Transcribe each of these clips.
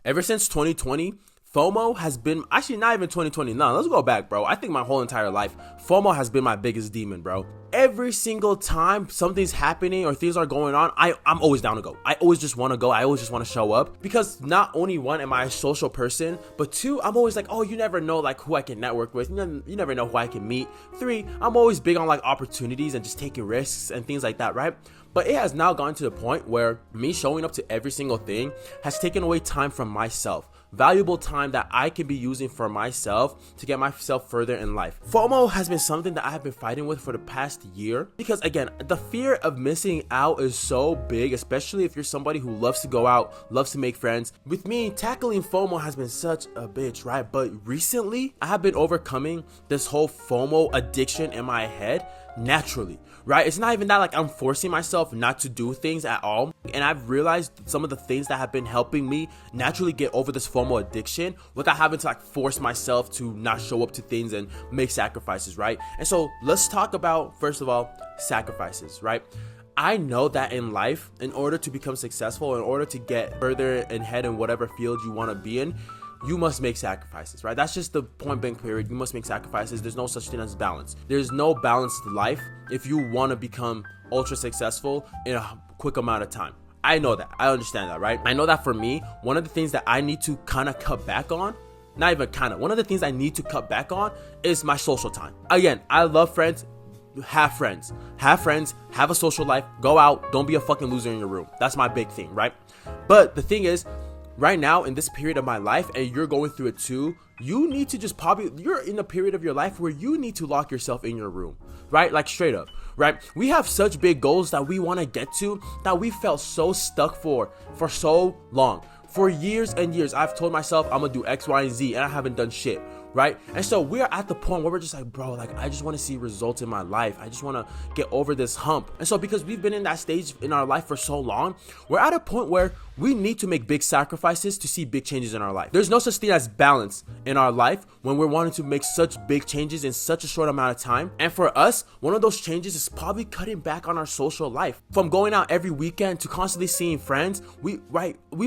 Ever since 2020, FOMO has been, actually not even 2020, no, let's go back, bro. I think my whole entire life, FOMO has been my biggest demon, bro. Every single time something's happening or things are going on, I'm always down to go. I always just want to go. I always just want to show up, because not only one, am I a social person, but two, I'm always like, oh, you never know like who I can network with. You never know who I can meet. Three, I'm always big on like opportunities and just taking risks and things like that, right? But it has now gone to the point where me showing up to every single thing has taken away time from myself. Valuable time that I can be using for myself to get myself further in life. FOMO has been something that I have been fighting with for the past year, because again, the fear of missing out is so big, especially if you're somebody who loves to go out, loves to make friends. With me, tackling FOMO has been such a bitch, right? But recently, I have been overcoming this whole FOMO addiction in my head naturally, right? It's not even that like I'm forcing myself not to do things at all. And I've realized some of the things that have been helping me naturally get over this FOMO addiction without having to like force myself to not show up to things and make sacrifices, right? And so let's talk about, first of all, sacrifices, right? I know that in life, in order to become successful, in order to get further ahead in whatever field you want to be in, you must make sacrifices, right? That's just the point blank period. You must make sacrifices. There's no such thing as balance. There's no balanced life if you want to become ultra successful in a quick amount of time. I know that. I understand that, right? I know that for me, one of the things that I need to kind of cut back on, not even kind of, one of the things I need to cut back on is my social time. Again, I love friends. Have friends, have a social life, go out, don't be a fucking loser in your room. That's my big thing, right? But the thing is, right now in this period of my life, and you're going through it too, you need to just you're in a period of your life where you need to lock yourself in your room, right? Like straight up, right? We have such big goals that we want to get to that we felt so stuck for so long. For years and years, I've told myself I'm gonna do X, Y, and Z, and I haven't done shit, right? And so we're at the point where we're just like, bro, like I just want to see results in my life. I just want to get over this hump. And so because we've been in that stage in our life for so long, we're at a point where we need to make big sacrifices to see big changes in our life. There's no such thing as balance in our life when we're wanting to make such big changes in such a short amount of time. And for us, one of those changes is probably cutting back on our social life. From going out every weekend to constantly seeing friends, we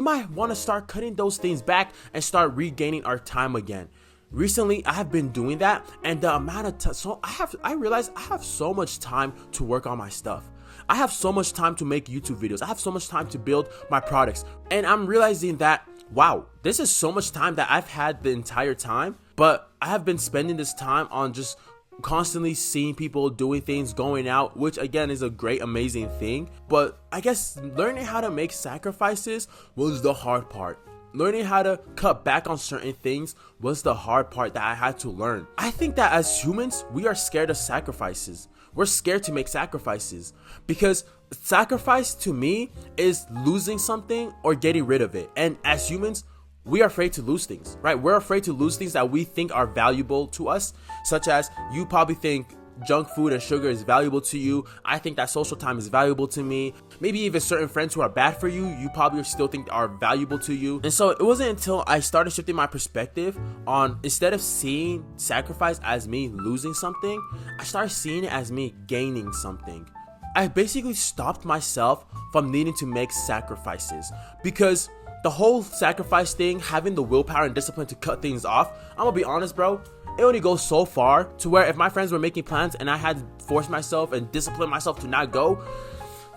might want to start cutting those things back and start regaining our time again. Recently, I have been doing that, and the amount of time, so I realized I have so much time to work on my stuff. I have so much time to make YouTube videos. I have so much time to build my products, and I'm realizing that, wow, this is so much time that I've had the entire time, but I have been spending this time on just constantly seeing people doing things, going out, which again is a great, amazing thing. But I guess learning how to make sacrifices was the hard part. Learning how to cut back on certain things was the hard part that I had to learn. I think that as humans, we are scared of sacrifices. We're scared to make sacrifices because sacrifice to me is losing something or getting rid of it. And as humans, we are afraid to lose things, right? We're afraid to lose things that we think are valuable to us, such as you probably think junk food and sugar is valuable to you. I think that social time is valuable to me. Maybe even certain friends who are bad for you, you probably still think are valuable to you. And so it wasn't until I started shifting my perspective on, instead of seeing sacrifice as me losing something, I started seeing it as me gaining something. I basically stopped myself from needing to make sacrifices, because the whole sacrifice thing, having the willpower and discipline to cut things off, I'm gonna be honest, bro, it only goes so far to where if my friends were making plans and I had to force myself and discipline myself to not go,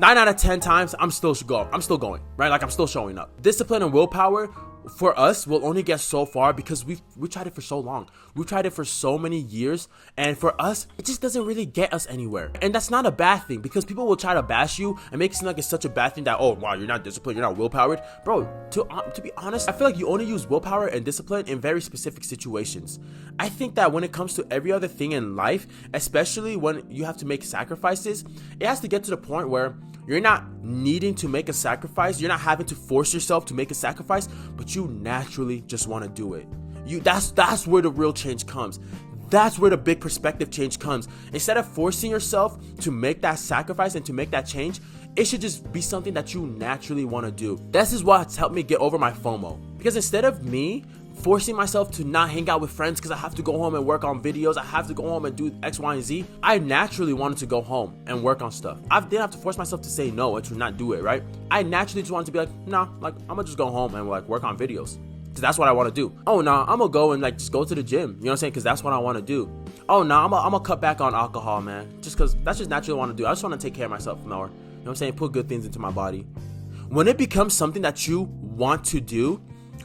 9 out of 10 times I'm still going, right? Like I'm still showing up. Discipline and willpower for us will only get so far because we tried it for so long. We've tried it for so many years, and for us, it just doesn't really get us anywhere. And that's not a bad thing, because people will try to bash you and make it seem like it's such a bad thing that, oh wow, you're not disciplined, you're not willpowered. Bro, to be honest, I feel like you only use willpower and discipline in very specific situations. I think that when it comes to every other thing in life, especially when you have to make sacrifices, it has to get to the point where you're not needing to make a sacrifice. You're not having to force yourself to make a sacrifice, but you naturally just want to do it. That's where the real change comes. That's where the big perspective change comes. Instead of forcing yourself to make that sacrifice and to make that change, it should just be something that you naturally want to do. This is what's helped me get over my FOMO. Because instead of me forcing myself to not hang out with friends because I have to go home and work on videos, I have to go home and do X, Y, and Z, I naturally wanted to go home and work on stuff. I didn't have to force myself to say no and to not do it, right? I naturally just wanted to be like, nah, like I'm gonna just go home and like work on videos. Cause that's what I want to do. Oh, nah, I'm gonna go and like just go to the gym. You know what I'm saying? Cause that's what I want to do. Oh, nah, I'm gonna cut back on alcohol, man. Just cause that's just naturally what I want to do. I just want to take care of myself more. You know what I'm saying? Put good things into my body. When it becomes something that you want to do,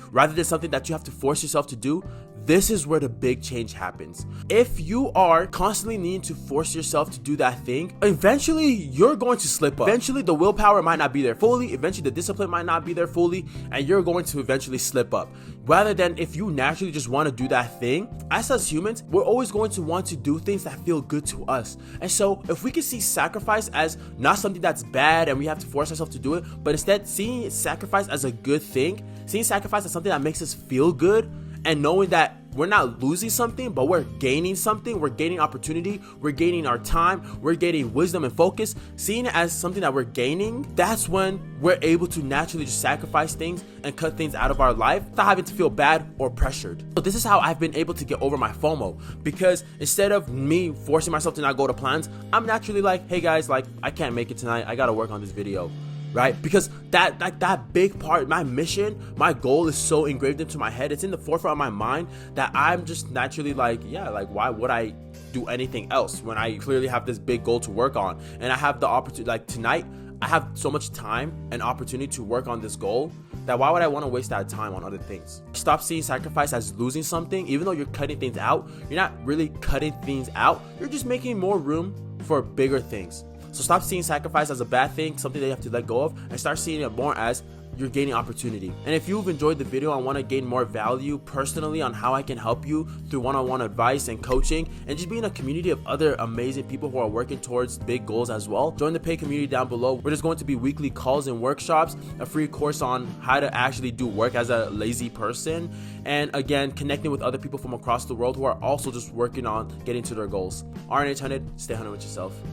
rather than something that you have to force yourself to do, this is where the big change happens. If you are constantly needing to force yourself to do that thing, eventually you're going to slip up. Eventually the willpower might not be there fully. Eventually the discipline might not be there fully, and you're going to eventually slip up. Rather than if you naturally just want to do that thing, as humans, we're always going to want to do things that feel good to us. And so if we can see sacrifice as not something that's bad and we have to force ourselves to do it, but instead seeing sacrifice as a good thing, seeing sacrifice as something that makes us feel good, and knowing that we're not losing something, but we're gaining something, we're gaining opportunity, we're gaining our time, we're gaining wisdom and focus, seeing it as something that we're gaining, that's when we're able to naturally just sacrifice things and cut things out of our life without having to feel bad or pressured. So this is how I've been able to get over my FOMO, because instead of me forcing myself to not go to plans, I'm naturally like, hey guys, like I can't make it tonight, I gotta work on this video. Right? Because that big part, my mission, my goal is so engraved into my head. It's in the forefront of my mind that I'm just naturally like, yeah, like why would I do anything else when I clearly have this big goal to work on? And I have the opportunity, like tonight, I have so much time and opportunity to work on this goal that why would I want to waste that time on other things? Stop seeing sacrifice as losing something. Even though you're cutting things out, you're not really cutting things out. You're just making more room for bigger things. So stop seeing sacrifice as a bad thing, something that you have to let go of, and start seeing it more as you're gaining opportunity. And if you've enjoyed the video and want to gain more value personally on how I can help you through one-on-one advice and coaching, and just be in a community of other amazing people who are working towards big goals as well, join the paid community down below, where there's going to be weekly calls and workshops, a free course on how to actually do work as a lazy person, and again, connecting with other people from across the world who are also just working on getting to their goals. RNH Hunnid, stay Hunnid with yourself.